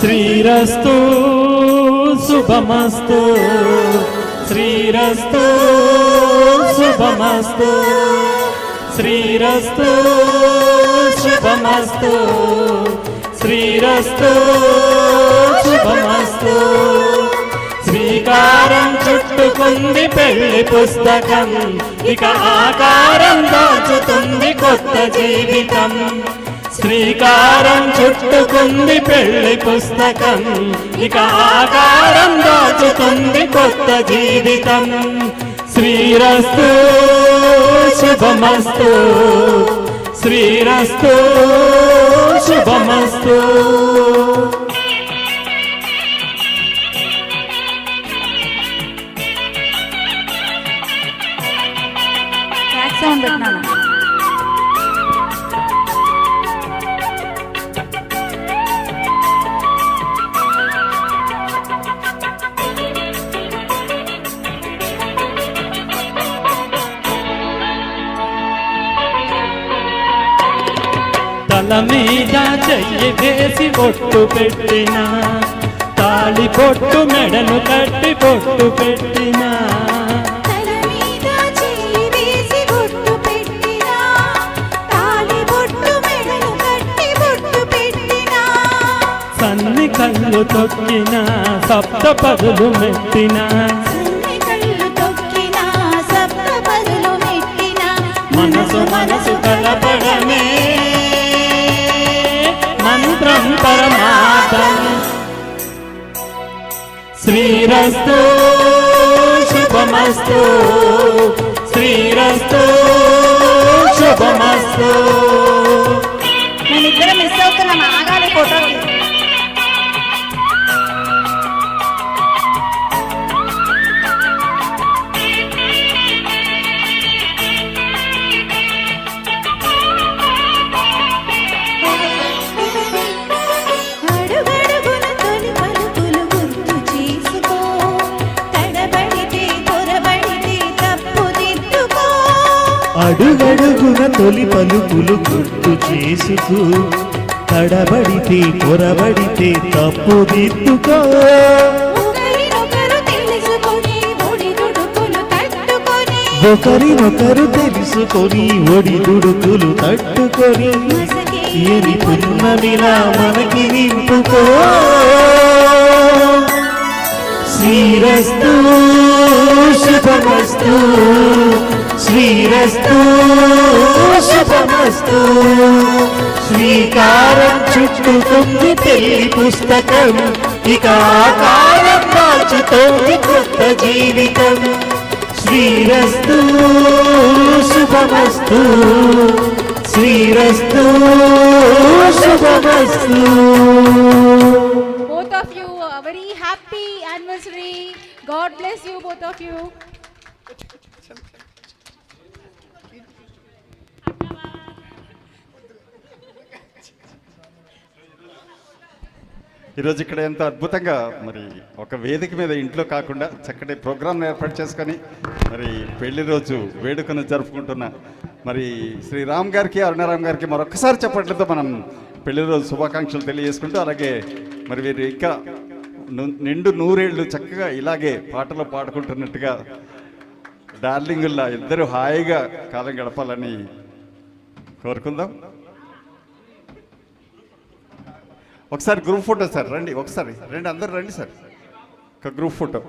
శ్రీరస్తు శుభమస్తు శ్రీరస్తు శుభమస్తు శ్రీరస్తు శుభమస్తు శ్రీరస్తు శుభమస్తు శ్రీకారం చుట్టుకుంది పెళ్లి పుస్తకం ఇక ఆకారం దాచుతుంది కొత్త జీవితం శ్రీకారం చుట్టుకుంది పెళ్లి పుస్తకం ఇక ఆకారం దాచుతుంది కొత్త జీవితం శ్రీరస్తు శుభమస్తు శ్రీరస్తు శుభమస్తు తల మీద చెయ్యి వేసి బొట్టు పెట్టిన తాళి పొట్టు మెడను కట్టి బొట్టు పెట్టిన సన్ని కళ్ళు తొక్కిన సప్త పదులు మెట్టిన మనసు మనసు కలపడమే మంత్రం పరమార్థం శ్రీరస్తు శుభమస్తు శ్రీరస్తు శుభమస్తు. నేను ఇద్దరు మిస్ అవుతున్నాం, ఆగాలి ఫోటో. అడుగడుగున తొలి పలుకులు గుర్తు చేసుకో తడబడితే పొరబడితే తప్పు దిద్దుకో ఒకరినొకరు తెలుసుకొని ఒడిదుడుకులు తట్టుకొని ఎని పున్నమిలా మనకి నింపుకో శ్రీరస్తు శుభమస్తు శ్రీరస్తు శుభమస్తు. శ్రీకారం చుట్టుకుంది పెళ్లి పుస్తకం ఇక ఆకారం దాచుతోంది కొత్త జీవితం శ్రీరస్తు శుభమస్తు శ్రీరస్తు శుభమస్తు. Both of you a very happy anniversary. God bless you, both of you. ఈరోజు ఇక్కడ ఎంత అద్భుతంగా మరి ఒక వేదిక మీద ఇంట్లో కాకుండా చక్కటి ప్రోగ్రాం ఏర్పాటు చేసుకొని మరి పెళ్లి రోజు వేడుకను జరుపుకుంటున్న మరి శ్రీ రామ్ గారికి అరుణారామ్ గారికి మరొకసారి చెప్పట్లతో మనం పెళ్లి రోజు శుభాకాంక్షలు తెలియజేసుకుంటూ అలాగే మరి వీరు ఇంకా నిండు నూరేళ్ళు చక్కగా ఇలాగే పాటలు పాడుకుంటున్నట్టుగా డార్లింగుల్లా ఇద్దరు హాయిగా కాలం గడపాలని కోరుకుందాం. ఒకసారి గ్రూప్ ఫోటో సార్ రండి, ఒకసారి రండి, అందరు రండి సార్, ఒక గ్రూప్ ఫోటో.